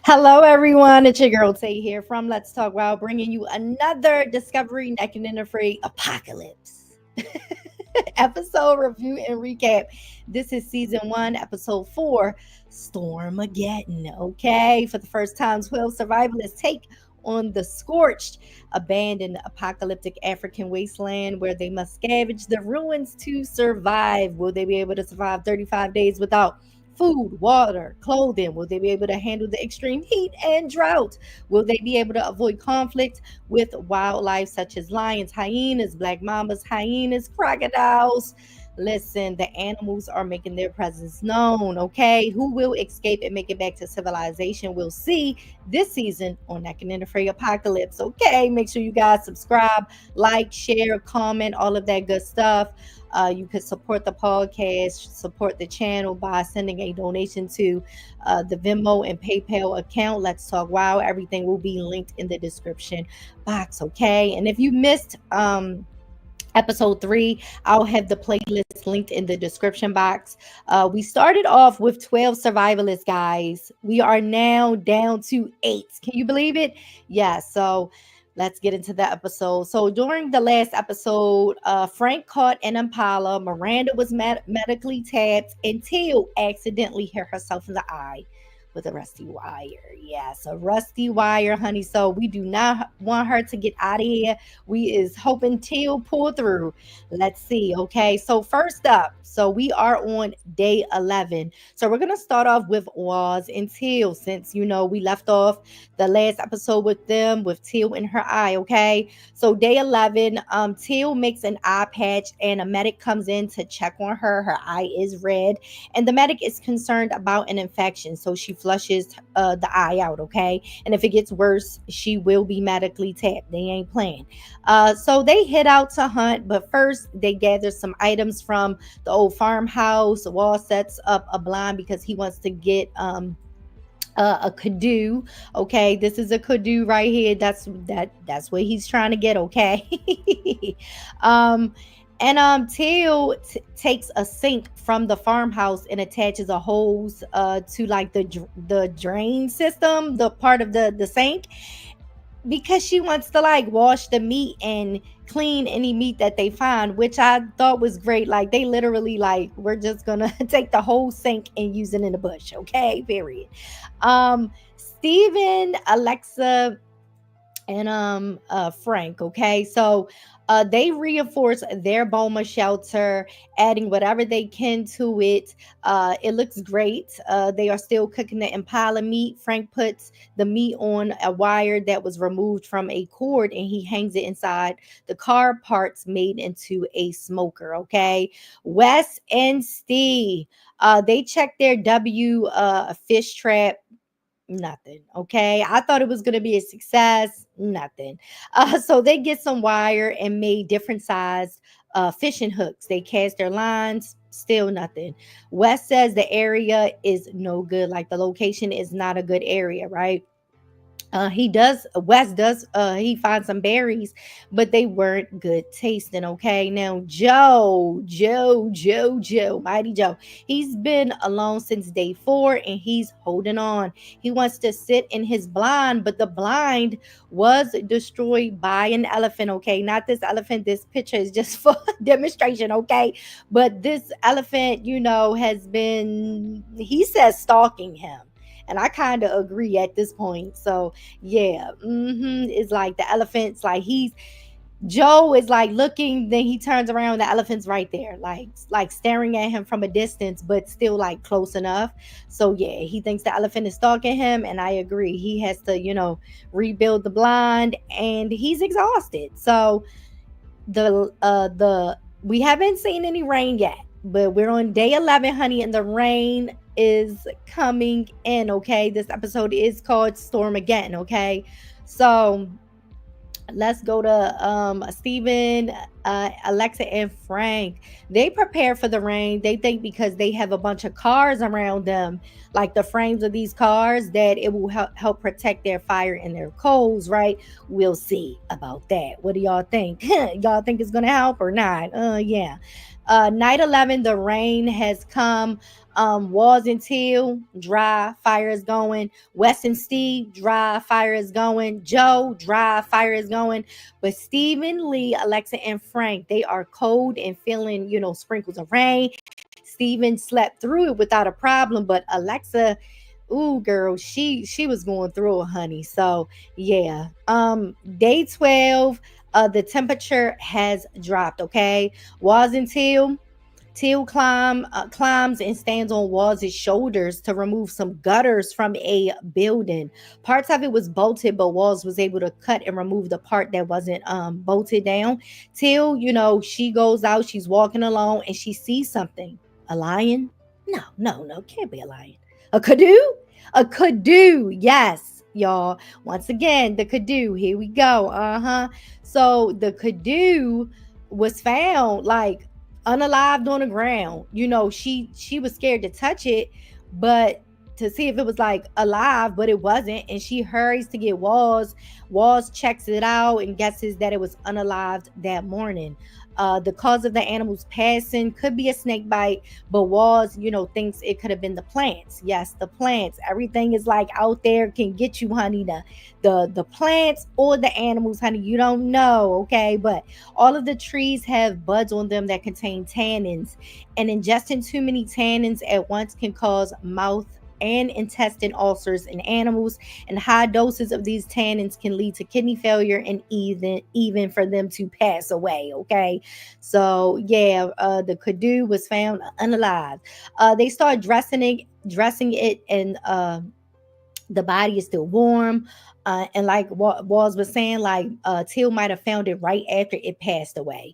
Hello, everyone. It's your girl Tay here from Let's Talk Wow, bringing you another Discovery Naked and Afraid Apocalypse episode review and recap. This is season one, episode four, Stormageddon. Okay, for the first time, 12 survivalists take on the scorched, abandoned, apocalyptic African wasteland where they must scavenge the ruins to survive. Will they be able to survive 35 days without food, water, clothing? Will they be able to handle the extreme heat and drought? Will they be able to avoid conflict with wildlife such as lions, hyenas, black mambas, hyenas, crocodiles? Listen, the animals are making their presence known, okay? Who will escape and make it back to civilization? We'll see this season on Naked and Afraid Apocalypse, okay? Make sure you guys subscribe, like, share, comment, all of that good stuff. You could support the podcast, support the channel by sending a donation to the Venmo and PayPal account. Let's Talk Wow. Everything will be linked in the description box, okay? And if you missed episode 3, I'll have the playlist linked in the description box. We started off with 12 survivalists, guys. We are now down to 8. Can you believe it? Yeah, so let's get into the episode. So during the last episode, Frank caught an impala. Miranda was medically tapped until accidentally hit herself in the eye with a rusty wire. Yes, a rusty wire, honey. So we do not want her to get out of here. We is hoping Teal pull through. Let's see. Okay, so first up, so we are on day 11. So we're gonna start off with Waz and Teal, since we left off the last episode with them with Teal in her eye. Okay, so day 11, Teal makes an eye patch and a medic comes in to check on her. Her eye is red and the medic is concerned about an infection, so she flushes the eye out, okay? And if it gets worse, she will be medically tapped. They ain't playing. So they head out to hunt, but first they gather some items from the old farmhouse. Wall sets up a blind because he wants to get a Kudu. Okay, this is a Kudu right here. That's what he's trying to get, okay? um Teal takes a sink from the farmhouse and attaches a hose to like the drain system, the part of the sink, because she wants to like wash the meat and clean any meat that they find, which I thought was great. Like they literally like, we're just gonna take the whole sink and use it in the bush, okay? Period. Steven, Alexa, and Frank, okay? So they reinforce their Boma shelter, adding whatever they can to it. It looks great. They are still cooking the impala meat. Frank puts the meat on a wire that was removed from a cord and he hangs it inside the car parts made into a smoker, okay? Wes and Steve, they check their fish trap. Nothing. Okay. I thought it was going to be a success. Nothing. So they get some wire and made different sized fishing hooks. They cast their lines. Still nothing. Wes says the area is no good. Like the location is not a good area, right? Wes does, he finds some berries, but they weren't good tasting. Okay. Now, Joe, Mighty Joe, he's been alone since day 4 and he's holding on. He wants to sit in his blind, but the blind was destroyed by an elephant. Okay. Not this elephant. This picture is just for demonstration. Okay. But this elephant, has been, he says, stalking him. And I kind of agree at this point. So yeah, it's like the elephant's like Joe is like looking, then he turns around, the elephant's right there, like staring at him from a distance, but still like close enough. So yeah, he thinks the elephant is stalking him, and I agree. He has to, rebuild the blind, and he's exhausted. So the we haven't seen any rain yet, but we're on day 11, honey, and the rain is coming in. Okay, this episode is called Stormageddon. Okay, so let's go to Steven, Alexa, and Frank. They prepare for the rain. They think because they have a bunch of cars around them, like the frames of these cars, that it will help protect their fire and their coals, right? We'll see about that. What do y'all think? Y'all think it's gonna help or not? Yeah. Night 11, the rain has come. Walls and Teal, dry, fire is going. Wes and Steve, dry, fire is going. Joe, dry, fire is going. But Stephen, Lee, Alexa, and Frank, they are cold and feeling, sprinkles of rain. Stephen slept through it without a problem, but Alexa, ooh, girl, she was going through it, honey. So yeah. Day 12, the temperature has dropped. Okay. Was until Teal climbs and stands on Waz's shoulders to remove some gutters from a building. Parts of it was bolted, but Waz was able to cut and remove the part that wasn't bolted down. Teal, she goes out, she's walking along, and she sees something. A lion? No, no, no, can't be a lion. A Kudu? A Kudu, yes, y'all. Once again, the Kudu. Here we go. So the Kudu was found like unalived on the ground. She was scared to touch it, but to see if it was like alive, but it wasn't. And she hurries to get Walls. Walls checks it out and guesses that it was unalived that morning. The cause of the animal's passing could be a snake bite, but Walls, thinks it could have been the plants. Yes, the plants. Everything is like out there can get you, honey. The plants or the animals, honey. You don't know, okay? But all of the trees have buds on them that contain tannins, and ingesting too many tannins at once can cause mouth and intestine ulcers in animals, and high doses of these tannins can lead to kidney failure and even for them to pass away. Okay, so yeah, the Kudu was found unalive. They start dressing it, and the body is still warm. And like Walls was saying, like Till might have found it right after it passed away.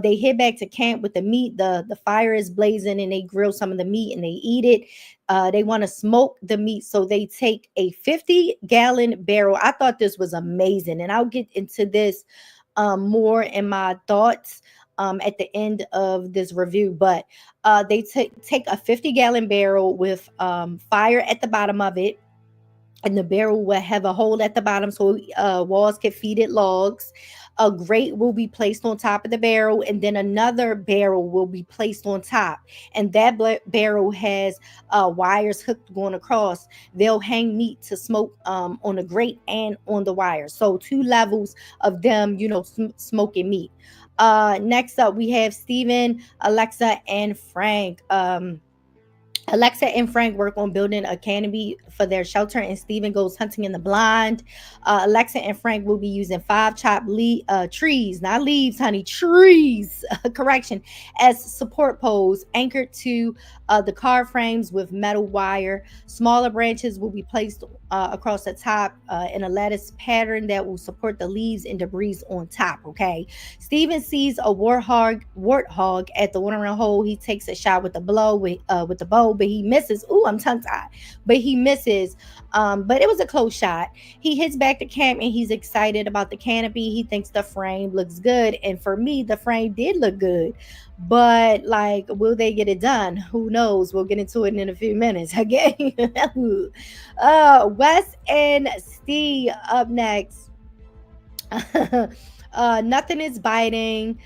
They head back to camp with the meat. The fire is blazing, and they grill some of the meat and they eat it. They want to smoke the meat, so they take a 50-gallon barrel. I thought this was amazing, and I'll get into this more in my thoughts at the end of this review. But they take a 50-gallon barrel with fire at the bottom of it, and the barrel will have a hole at the bottom so Walls can feed it logs. A grate will be placed on top of the barrel, and then another barrel will be placed on top. And that barrel has wires hooked going across. They'll hang meat to smoke on the grate and on the wires. So 2 levels of them, smoking meat. Next up, we have Steven, Alexa, and Frank. Alexa and Frank work on building a canopy for their shelter, and Steven goes hunting in the blind. Alexa and Frank will be using 5 chopped trees, not leaves, honey, trees, correction, as support poles anchored to the car frames with metal wire. Smaller branches will be placed across the top in a lattice pattern that will support the leaves and debris on top. Okay. Steven sees a warthog at the watering hole. He takes a shot with the bow, but he misses. Ooh, I'm tongue tied. But he misses. But it was a close shot. He heads back to camp, and he's excited about the canopy. He thinks the frame looks good. And for me, the frame did look good. But like, will they get it done? Who knows? We'll get into it in a few minutes. Okay. Wes and Steve up next. Nothing is biting.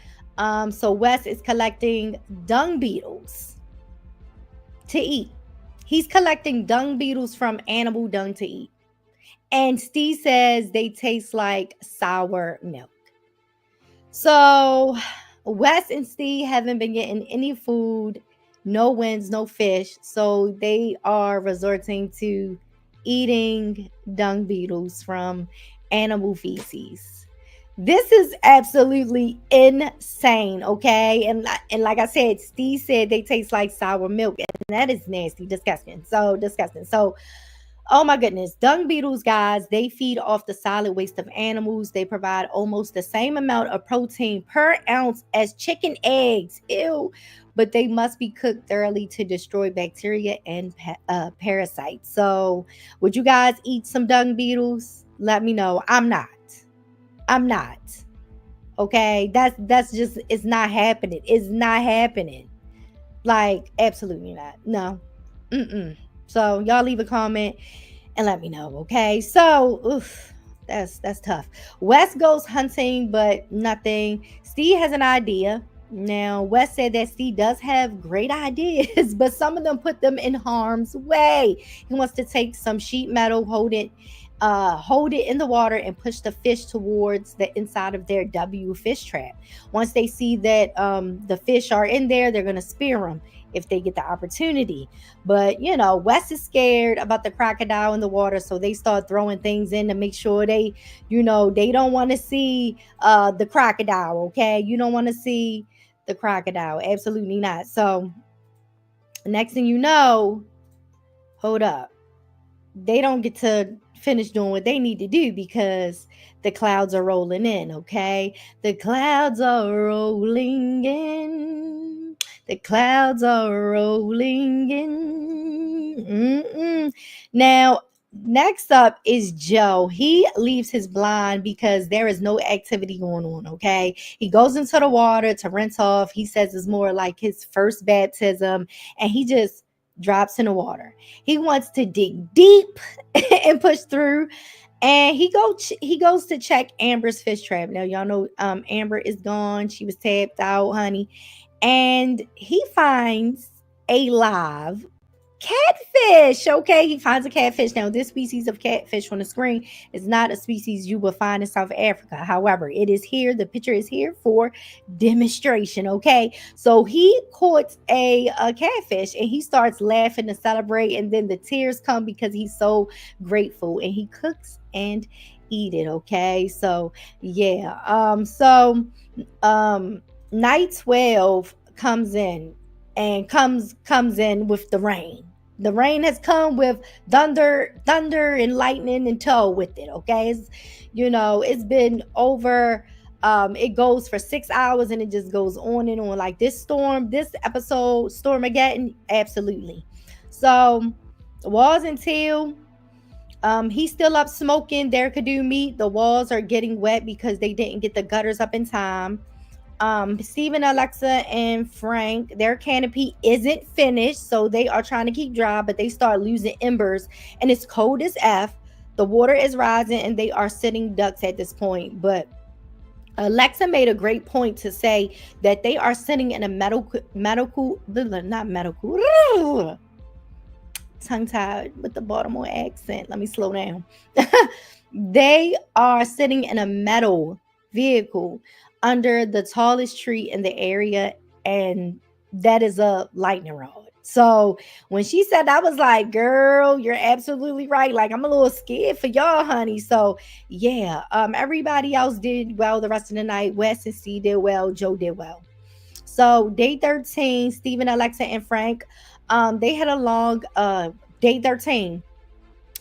So Wes is collecting dung beetles to eat. He's collecting dung beetles from animal dung to eat. And Steve says they taste like sour milk. So Wes and Steve haven't been getting any food, no winds, no fish. So they are resorting to eating dung beetles from animal feces. This is absolutely insane, okay? And like I said, Steve said they taste like sour milk, and that is nasty, disgusting. So disgusting. So, oh my goodness, dung beetles, guys, they feed off the solid waste of animals. They provide almost the same amount of protein per ounce as chicken eggs. Ew. But they must be cooked thoroughly to destroy bacteria and parasites. So, would you guys eat some dung beetles? Let me know. I'm not. Okay, that's just, it's not happening. It's not happening. Like, absolutely not. No. So y'all leave a comment and let me know. Okay, so oof, that's tough. Wes goes hunting, but nothing. Steve has an idea. Now, West said that Steve does have great ideas, but some of them put them in harm's way. He wants to take some sheet metal, hold it in the water, and push the fish towards the inside of their W fish trap. Once they see that the fish are in there, they're gonna spear them if they get the opportunity. But West is scared about the crocodile in the water, so they start throwing things in to make sure they don't want to see the crocodile. Okay, you don't want to see the crocodile. Absolutely not. So next thing you know, hold up. They don't get to finish doing what they need to do because the clouds are rolling in, okay? The clouds are rolling in. The clouds are rolling in. Now, next up is Joe. He leaves his blind because there is no activity going on, okay? He goes into the water to rinse off. He says it's more like his first baptism, and he just drops in the water. He wants to dig deep and push through. And he goes to check Amber's fish trap. Now y'all know Amber is gone. She was tapped out, honey. And he finds a live catfish. Okay, he finds a catfish. Now, this species of catfish on the screen is not a species you will find in South Africa. However, it is here. The picture is here for demonstration. Okay, so he caught a catfish and he starts laughing to celebrate, and then the tears come because he's so grateful, and he cooks and eat it. Okay, so yeah, night 12 comes in and comes in with the rain. The rain has come with thunder and lightning and tow with it. Okay, it's been over. It goes for 6 hours and it just goes on and on. Like this episode, Stormageddon, absolutely. So Walls until he's still up smoking their Kudu meat. The walls are getting wet because they didn't get the gutters up in time. Steven, Alexa, and Frank, their canopy isn't finished, so they are trying to keep dry, but they start losing embers, and it's cold as F. The water is rising, and they are sitting ducks at this point. But Alexa made a great point to say that they are sitting in a not medical, tongue tied with the Baltimore accent. Let me slow down. They are sitting in a metal vehicle under the tallest tree in the area, and that is a lightning rod. So when she said that, I was like, girl, you're absolutely right. Like, I'm a little scared for y'all, honey. So yeah, everybody else did well the rest of the night. Wes and C did well, Joe did well. So day 13, Stephen, Alexa, and Frank, they had a long day 13.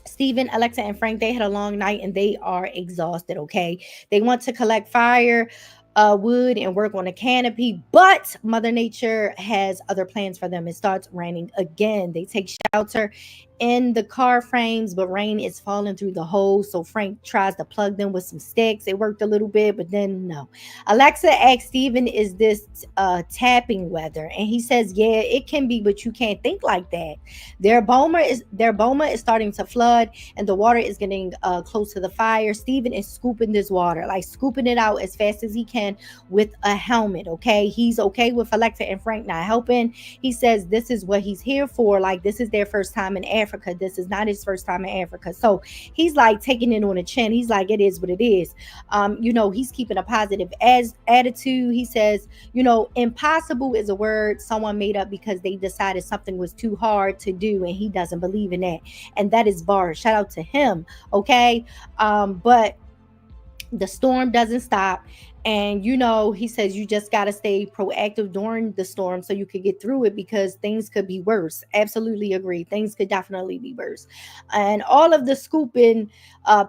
Stephen, Alexa, and Frank, they had a long night and they are exhausted. Okay, they want to collect fire, wood, and work on a canopy, but Mother Nature has other plans for them. It starts raining again. They take shelter in the car frames, but rain is falling through the holes. So Frank tries to plug them with some sticks. It worked a little bit, but then no. Alexa asks Stephen, "Is this tapping weather?" And he says, "Yeah, it can be, but you can't think like that. Their boma is starting to flood, and the water is getting close to the fire. Stephen is scooping this water, like scooping it out as fast as he can with a helmet. Okay, he's okay with Alexa and Frank not helping. He says this is what he's here for. Like, this is their first time in Africa. This is not his first time in Africa. So he's like taking it on the chin. He's like, it is what it is. He's keeping a positive attitude. He says, impossible is a word someone made up because they decided something was too hard to do, and he doesn't believe in that. And that is bars. Shout out to him. Okay. But the storm doesn't stop. And he says you just got to stay proactive during the storm so you could get through it, because things could be worse. Absolutely agree. Things could definitely be worse. And all of the scooping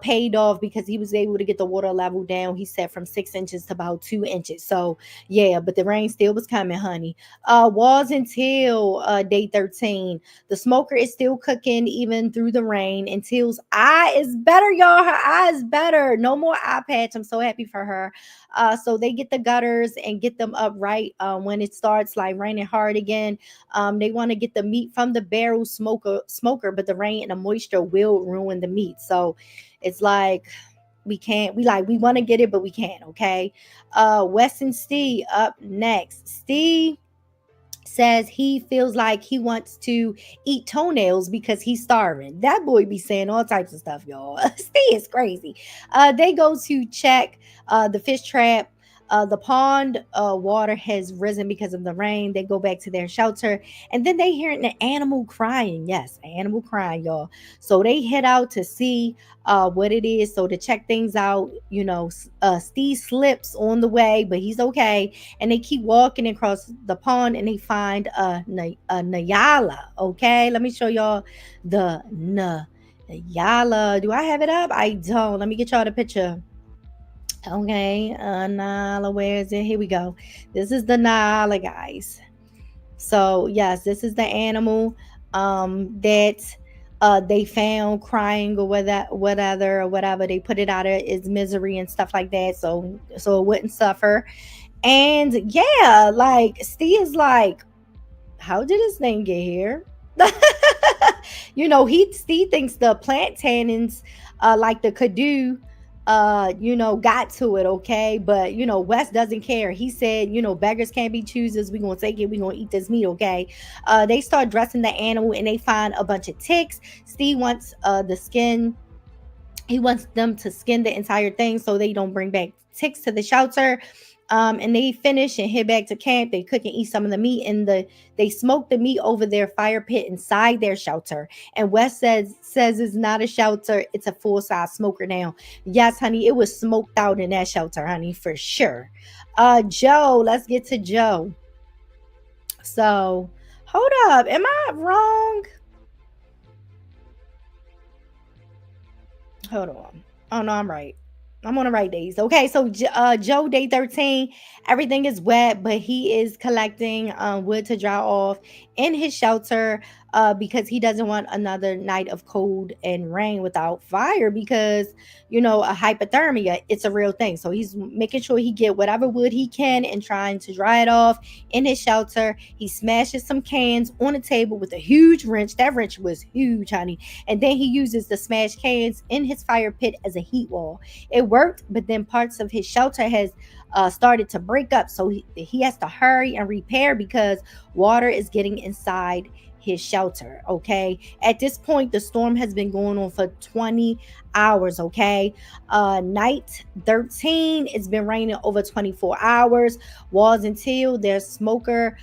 paid off because he was able to get the water level down. He said from 6 inches to about 2 inches. So yeah, but the rain still was coming, honey. Was until day 13. The smoker is still cooking even through the rain. Until's eye is better, y'all. Her eye is better. No more eye patch. I'm so happy for her. So they get the gutters and get them up right when it starts like raining hard again. They want to get the meat from the barrel smoker, but the rain and the moisture will ruin the meat. So it's like, We can't. We want to get it, but we can't. Okay. Wes and Steve up next. Steve says he feels like he wants to eat toenails because he's starving. That boy be saying all types of stuff, y'all. Steve is crazy. They go to check the fish trap. The pond water has risen because of the rain. They go back to their shelter, and then they hear an animal crying. Yes, an animal crying, y'all. So they head out to see what it is. So to check things out, Steve slips on the way, but he's okay. And they keep walking across the pond, and they find a Nyala. Okay, let me show y'all the Nyala. Do I have it up? I don't. Let me get y'all the picture. Okay, Nala, where is it? Here we go. This is the Nala, guys. So yes, this is the animal that they found crying or whatever. They put it out of its misery and stuff like that, so it wouldn't suffer. And yeah, like Steve is like, how did this thing get here? Steve thinks the plant tannins, like the Kudu, got to it, okay. But Wes doesn't care. He said, beggars can't be choosers. We gonna take it. We gonna eat this meat, okay. They start dressing the animal, and they find a bunch of ticks. Steve wants the skin. He wants them to skin the entire thing so they don't bring back ticks to the shelter. And they finish and head back to camp. They cook and eat some of the meat, and they smoke the meat over their fire pit inside their shelter. And Wes says it's not a shelter, it's a full-size smoker now. Yes, honey, it was smoked out in that shelter, honey, for sure. Joe, let's get to Joe. So hold up, am I wrong? Hold on. Oh no, I'm right. I'm on the right days. Okay, so Joe, day 13, everything is wet, but he is collecting wood to dry off in his shelter because he doesn't want another night of cold and rain without fire because, a hypothermia, it's a real thing. So he's making sure he get whatever wood he can and trying to dry it off in his shelter. He smashes some cans on the table with a huge wrench. That wrench was huge, honey. And then he uses the smashed cans in his fire pit as a heat wall. It worked, but then parts of his shelter has started to break up. So he has to hurry and repair because water is getting inside his shelter. Okay. At this point, the storm has been going on for 20 hours. Okay. Night 13, it's been raining over 24 hours. Walls until their smoker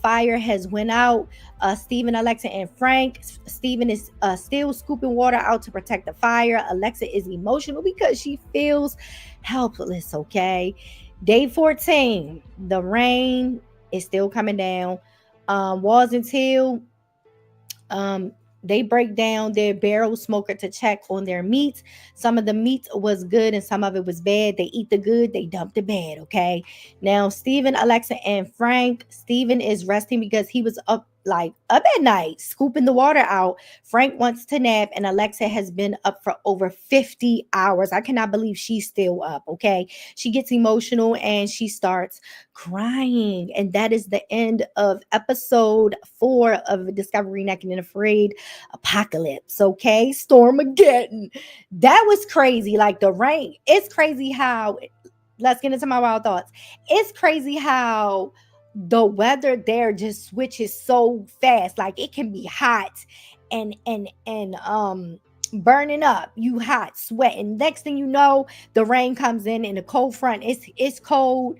fire has went out. Stephen, Alexa, and Frank. Stephen is still scooping water out to protect the fire. Alexa is emotional because she feels helpless. Okay. Day 14, the rain is still coming down. Walls until they break down their barrel smoker to check on their meat. Some of the meat was good and some of it was bad. They eat the good, they dump the bad. Okay. Now, Stephen, Alexa, and Frank. Stephen is resting because he was up at night, scooping the water out. Frank wants to nap, and Alexa has been up for over 50 hours. I cannot believe she's still up. Okay. She gets emotional and she starts crying. And that is the end of episode 4 of Discovery Naked and Afraid Apocalypse. Okay. Stormageddon. That was crazy. Like the rain. It's crazy how, let's get into my wild thoughts. It's crazy how the weather there just switches so fast. Like it can be hot and burning up, you hot, sweating. Next thing you know, the rain comes in and the cold front. It's cold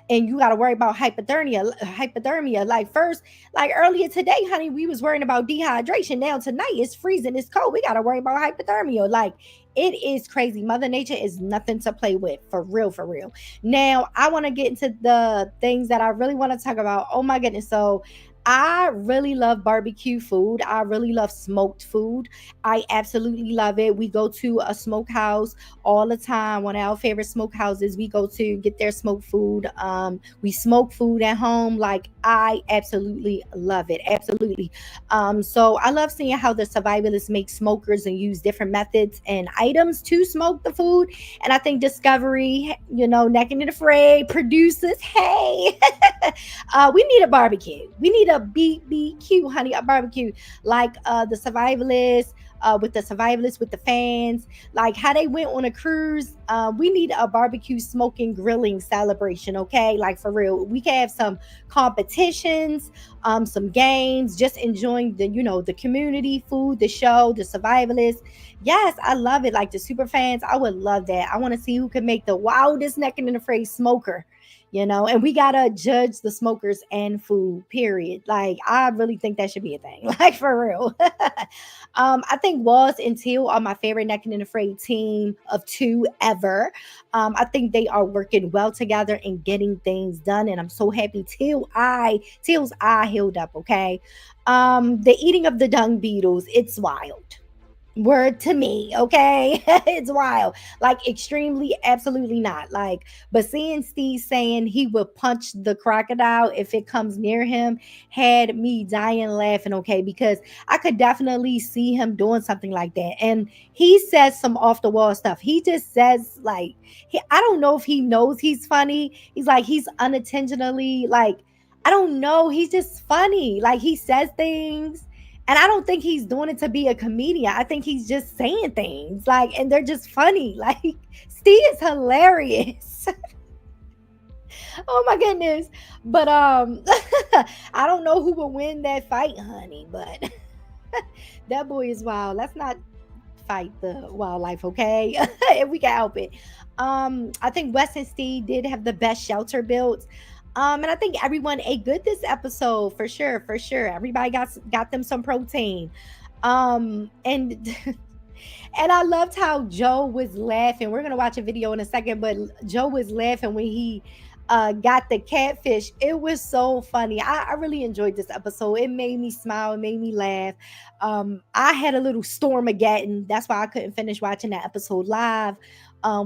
and you got to worry about hypothermia. Like first, like earlier today, honey, we was worrying about dehydration. Now tonight it's freezing, it's cold, we got to worry about hypothermia. Like it is crazy. Mother Nature is nothing to play with, for real. Now I want to get into the things that I really want to talk about. Oh my goodness. So I really love barbecue food. I really love smoked food. I absolutely love it. We go to a smokehouse all the time. One of our favorite smokehouses we go to get their smoked food. We smoke food at home. Like I absolutely love it. Absolutely. So I love seeing how the survivalists make smokers and use different methods and items to smoke the food. And I think Discovery, Naked and Afraid producers, hey, we need a barbecue. We need a BBQ, honey, a barbecue, like the survivalists. With the survivalists, with the fans, like how they went on a cruise. We need a barbecue, smoking, grilling celebration, okay? Like for real, we can have some competitions, some games, just enjoying the, the community, food, the show, the survivalists. Yes, I love it. Like the super fans, I would love that. I want to see who can make the wildest naked and afraid smoker. And we gotta judge the smokers and food, period. Like, I really think that should be a thing, like for real. I think Walls and Teal are my favorite Naked and Afraid team of two ever. I think they are working well together and getting things done, and I'm so happy Teal's eye healed up. Okay, the eating of the dung beetles, it's wild. Word to me, okay? It's wild. Like extremely, absolutely not. Like, but seeing Steve saying he would punch the crocodile if it comes near him had me dying laughing, okay? Because I could definitely see him doing something like that. And he says some off the wall stuff. He just says like I don't know if he knows he's funny. He's like he's unintentionally like I don't know. He's just funny. Like he says things, and I don't think he's doing it to be a comedian. I think he's just saying things like, and they're just funny. Like Steve is hilarious. Oh my goodness. But I don't know who will win that fight, honey. But that boy is wild. Let's not fight the wildlife, okay? If we can help it. I think Wes and Steve did have the best shelter built. And I think everyone ate good this episode for sure, for sure. Everybody got them some protein. And and I loved how Joe was laughing. We're gonna watch a video in a second, but Joe was laughing when he got the catfish. It was so funny. I really enjoyed this episode. It made me smile, it made me laugh. I had a little Stormageddon. That's why I couldn't finish watching that episode live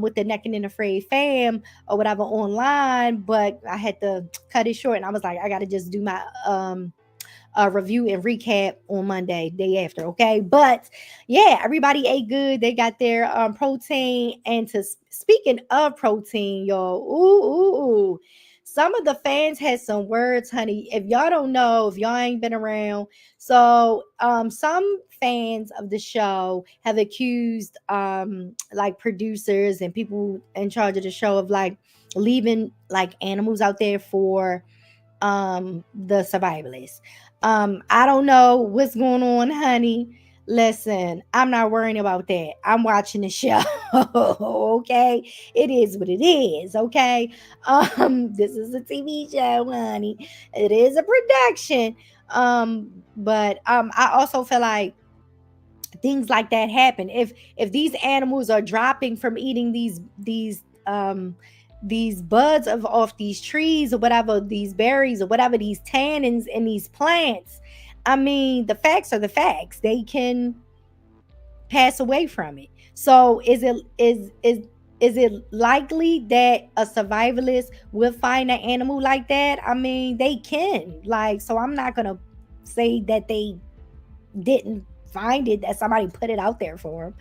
with the Naked and Afraid fam or whatever online, but I had to cut it short, and I was like, I gotta just do my review and recap on Monday, day after, okay? But yeah, everybody ate good. They got their protein. And speaking of protein, y'all, ooh, some of the fans had some words, honey. If y'all don't know, if y'all ain't been around, so some fans of the show have accused like producers and people in charge of the show of like leaving like animals out there for the survivalists. I don't know what's going on, honey. Listen, I'm not worrying about that. I'm watching the show. Okay, it is what it is. Okay, this is a TV show, honey. It is a production. But I also feel like things like that happen if these animals are dropping from eating these buds of off these trees or whatever, these berries or whatever, these tannins in these plants. I mean, the facts are the facts. They can pass away from it. So is it likely that a survivalist will find an animal like that? I mean, they can. Like, so I'm not gonna say that they didn't find it, that somebody put it out there for them.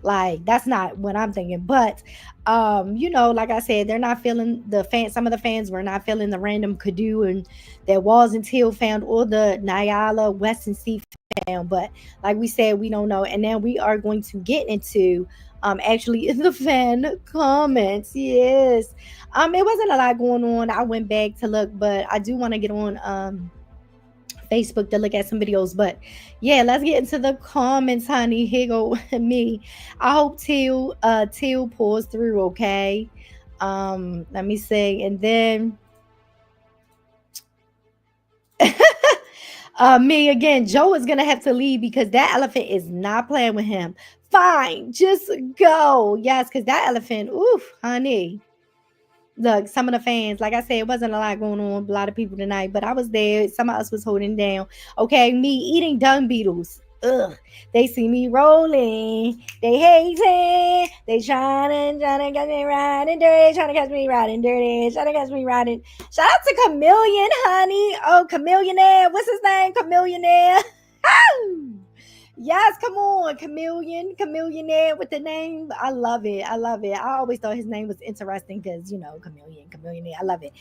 Like, that's not what I'm thinking. But like I said, they're not feeling the fans. Some of the fans were not feeling the random Kudu and that Walls and Teal found, or the Nyala, West and Steve found. But like we said, we don't know. And then we are going to get into actually in the fan comments. Yes. It wasn't a lot going on. I went back to look, but I do want to get on Facebook to look at some videos. But yeah, let's get into the comments, honey. Here go me. I hope Teal pulls through, okay? Let me see. And then me again, Joe is gonna have to leave because that elephant is not playing with him. Fine, just go. Yes, because that elephant, oof, honey. Look, some of the fans, like I said, it wasn't a lot going on, a lot of people tonight, but I was there. Some of us was holding down. Okay, me eating dung beetles. Ugh, they see me rolling. They hating. They trying to catch me riding dirty. Trying to catch me riding dirty. Trying to catch me riding. Shout out to Chameleon, honey. Oh, Chameleonaire. What's his name? Chameleonaire. Yes, come on, chameleonaire with the name. I love it. I love it. I always thought his name was interesting because chameleonaire. I love it.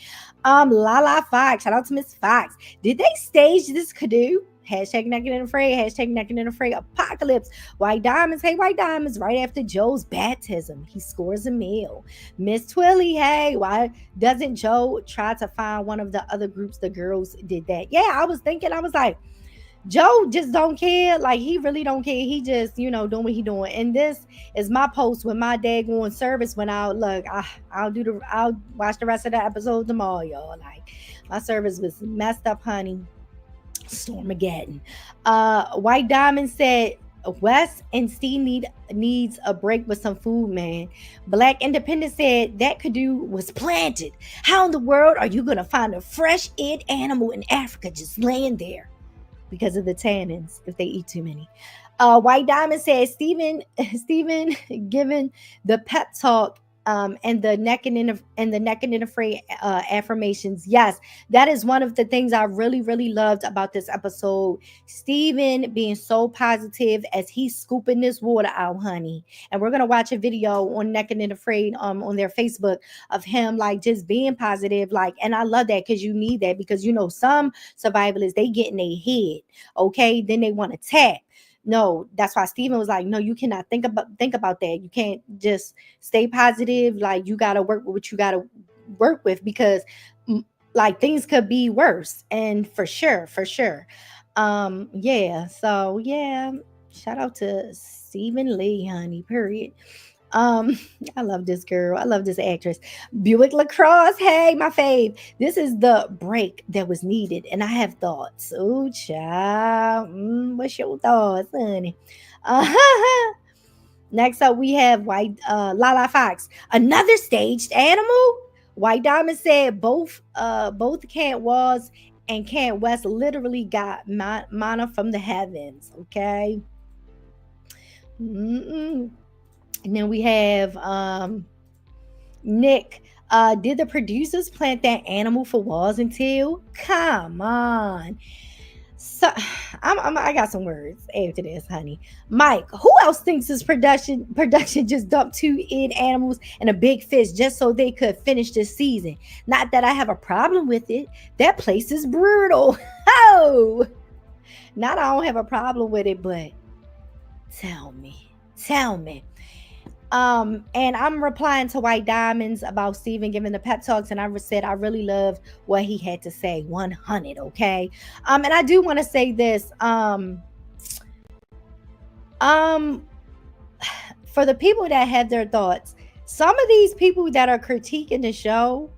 Lala Fox. Shout out to Miss Fox. Did they stage this Kudu? Hashtag naked and afraid. Hashtag naked and afraid. Apocalypse. White diamonds. Hey, white diamonds. Right after Joe's baptism, he scores a meal. Miss Twilly. Hey, why doesn't Joe try to find one of the other groups? The girls did that. Yeah, I was thinking. I was like, Joe just don't care. Like, he really don't care. He just, doing what he doing. And this is my post when my daggone service went out. Look, I'll watch the rest of the episode tomorrow, y'all. Like, my service was messed up, honey. Stormageddon. White Diamond said Wes and Steve needs a break with some food, man. Black Independent said that Kudu was planted. How in the world are you gonna find a fresh-eared animal in Africa just laying there? Because of the tannins if they eat too many. White Diamond says Steven given the pep talk and the necking and afraid affirmations. Yes, that is one of the things I really, really loved about this episode. Steven being so positive as he's scooping this water out, honey. And we're gonna watch a video on Necking and Afraid on their Facebook of him like just being positive. Like, and I love that because you need that because some survivalists they get in their head, okay, then they want to tap. No, that's why Steven was like, no, you cannot think about that. You can't just stay positive. Like, you got to work with what you got to work with because like things could be worse. And for sure. Yeah. So yeah, shout out to Stephen Lee, honey, period. I love this girl. I love this actress. Buick Lacrosse. Hey, my fave. This is the break that was needed, and I have thoughts. Oh, child. What's your thoughts, honey? Next up, we have Lala Fox. Another staged animal. White Diamond said both Can't Walls and Can't West literally got mana from the heavens. Okay. And then we have Nick. Did the producers plant that animal for Walls and Teal? Come on. So I got some words after this, honey. Mike, who else thinks this production just dumped 2 id animals and a big fish just so they could finish this season? Not that I have a problem with it. That place is brutal. Oh, not I don't have a problem with it, but tell me. And I'm replying to White Diamonds about Steven giving the pep talks, and I said I really loved what he had to say. 100, okay. And I do want to say this. For the people that have their thoughts, some of these people that are critiquing the show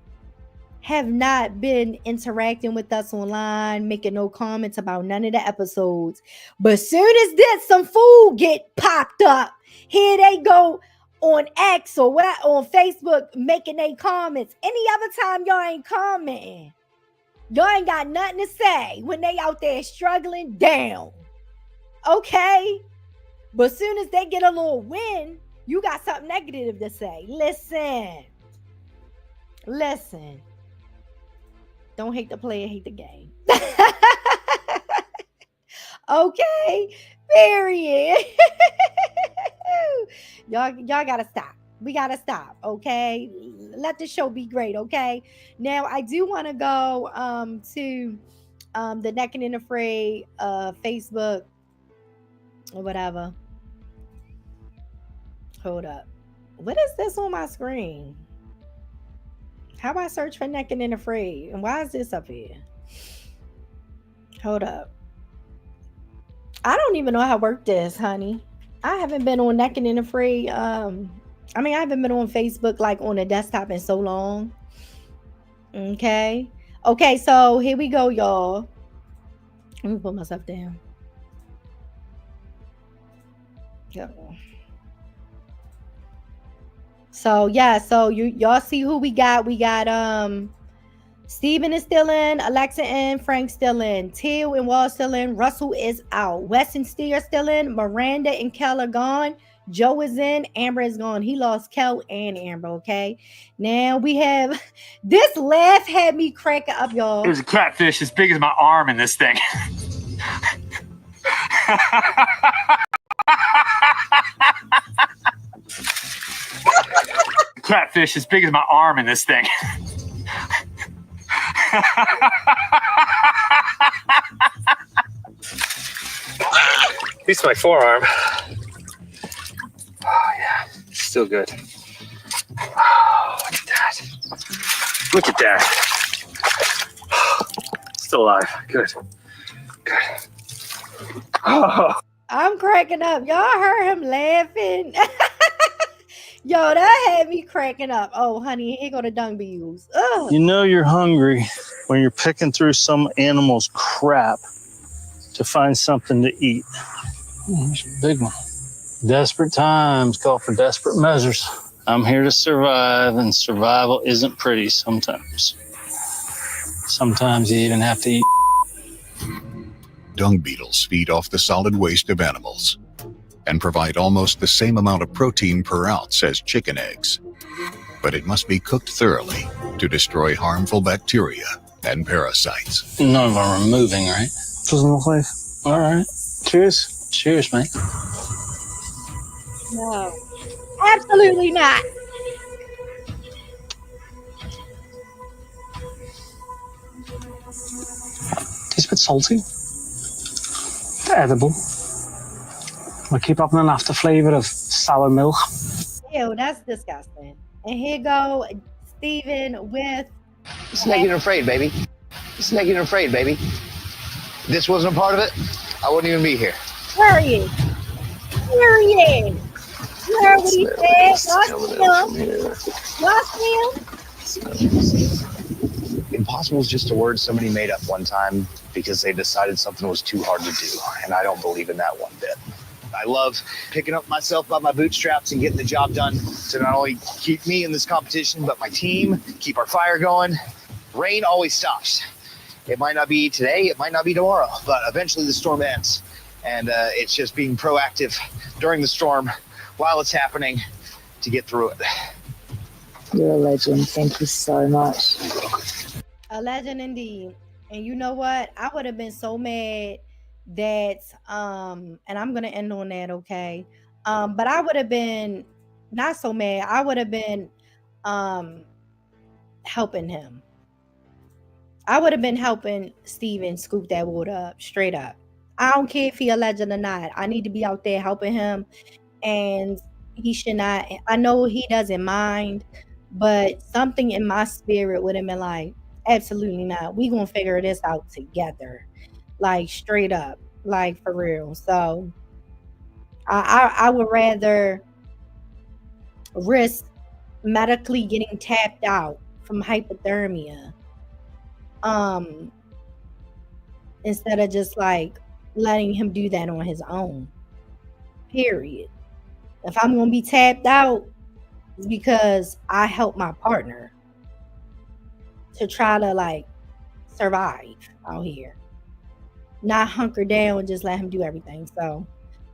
have not been interacting with us online, making no comments about none of the episodes. But soon as some food get popped up, here they go on X or what on Facebook making their comments. Any other time y'all ain't commenting. Y'all ain't got nothing to say when they out there struggling down. Okay? But soon as they get a little win, you got something negative to say. Listen. Don't hate the player, hate the game. Okay? Period. Y'all gotta stop. We gotta stop, okay? Let the show be great, okay? Now I do want to go to the Necking and Afraid Facebook or whatever. Hold up. What is this on my screen? How do I search for Necking and Afraid? And why is this up here? Hold up. I don't even know how to work this, honey. I haven't been on Necking and Afraid. I haven't been on Facebook like on a desktop in so long. Okay, so here we go, y'all. Let me put myself down. So yeah, so y'all see who we got. We got Steven is still in, Alexa in, Frank still in, Teal and Wall still in, Russell is out, Wes and Steer still in, Miranda and Kel are gone, Joe is in, Amber is gone. He lost Kel and Amber, okay? Now we have, this laugh had me cracking up, y'all. There's a catfish as big as my arm in this thing. Catfish as big as my arm in this thing. At least my forearm. Oh, yeah. Still good. Oh, look at that. Look at that. Still alive. Good. Good. Oh. I'm cracking up. Y'all heard him laughing. Yo, that had me cracking up. Oh, honey, here go the dung beetles. Ugh. You know you're hungry when you're picking through some animal's crap to find something to eat. There's a big one. Desperate times call for desperate measures. I'm here to survive, and survival isn't pretty sometimes. Sometimes you even have to eat. Dung beetles feed off the solid waste of animals and provide almost the same amount of protein per ounce as chicken eggs. But it must be cooked thoroughly to destroy harmful bacteria and parasites. None of them are moving, right? Doesn't look like. All right. Cheers. Cheers, mate. No, absolutely not. Tastes a bit salty. Edible. I keep having an after flavor of sour milk. Ew, that's disgusting. And here go Steven with... Snaking and afraid, baby. Snaking and afraid, baby. If this wasn't a part of it, I wouldn't even be here. Period. Period. You heard what he said. Lost him. Impossible is just a word somebody made up one time because they decided something was too hard to do, and I don't believe in that one bit. I love picking up myself by my bootstraps and getting the job done to not only keep me in this competition, but my team, keep our fire going. Rain always stops. It might not be today, it might not be tomorrow, but eventually the storm ends. And it's just being proactive during the storm while it's happening to get through it. You're a legend. Thank you so much. A legend indeed. And you know what? I would have been so mad that and I'm gonna end on that, okay? But I would have been not so mad. I would have been helping him. I would have been helping Steven scoop that water up, straight up. I don't care if he a legend or not. I need to be out there helping him, and he should not. I know he doesn't mind, but something in my spirit would have been like, absolutely not. We gonna figure this out together, like straight up, like for real. So I would rather risk medically getting tapped out from hypothermia, instead of just like letting him do that on his own. Period. If I'm gonna be tapped out, it's because I help my partner to try to like survive out here, not hunker down and just let him do everything. So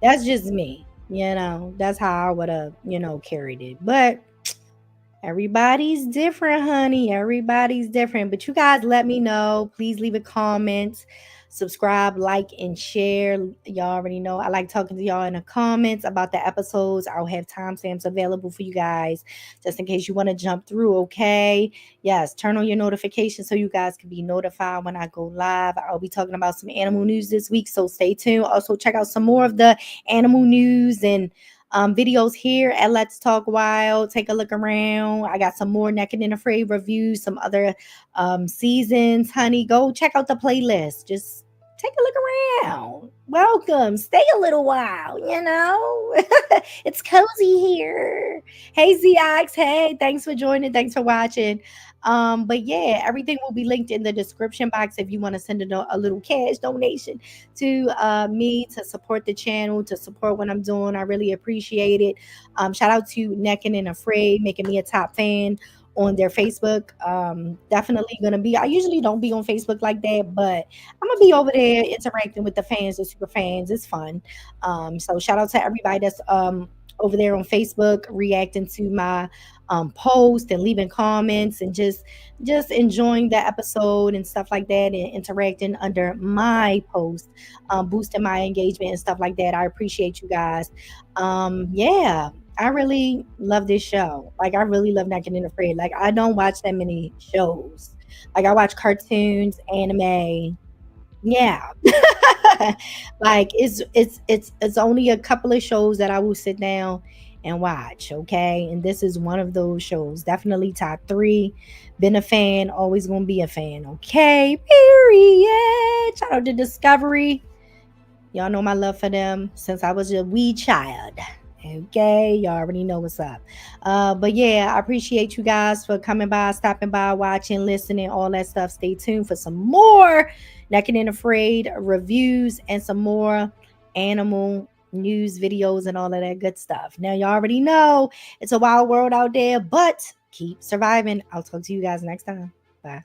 that's just me, that's how I would have, carried it. But everybody's different, honey. Everybody's different. But you guys let me know. Please leave a comment, subscribe, like, and share. Y'all already know I like talking to y'all in the comments about the episodes. I'll have timestamps available for you guys just in case you want to jump through, okay? Yes, turn on your notifications so you guys can be notified when I go live. I'll be talking about some animal news this week, so stay tuned. Also, check out some more of the animal news and videos here at Let's Talk Wild. Take a look around. I got some more Naked and Afraid reviews, some other seasons, honey. Go check out the playlist. Just take a look around. Welcome. Stay a little while, It's cozy here. Hey, ZX. Hey, thanks for joining. Thanks for watching. But yeah, everything will be linked in the description box if you want to send a little cash donation to me to support the channel, to support what I'm doing. I really appreciate it. Shout out to Naked and Afraid, making me a top fan on their Facebook. Definitely gonna be. I usually don't be on Facebook like that, but I'm gonna be over there interacting with the fans, the super fans. It's fun. So shout out to everybody that's over there on Facebook reacting to my post and leaving comments and just enjoying the episode and stuff like that and interacting under my post, boosting my engagement and stuff like that. I appreciate you guys. Yeah, I really love this show. Like I really love Naked and Afraid. Like I don't watch that many shows. Like I watch cartoons, anime. Yeah. Like it's only a couple of shows that I will sit down and watch, okay? And this is one of those shows. Definitely top 3. Been a fan, always going to be a fan, okay? Period. Shout out to Discovery. Y'all know my love for them since I was a wee child. Okay, y'all already know what's up. But yeah, I appreciate you guys for coming by, stopping by, watching, listening, all that stuff. Stay tuned for some more Naked and Afraid reviews and some more animal news videos and all of that good stuff. Now, y'all already know it's a wild world out there, but keep surviving. I'll talk to you guys next time. Bye.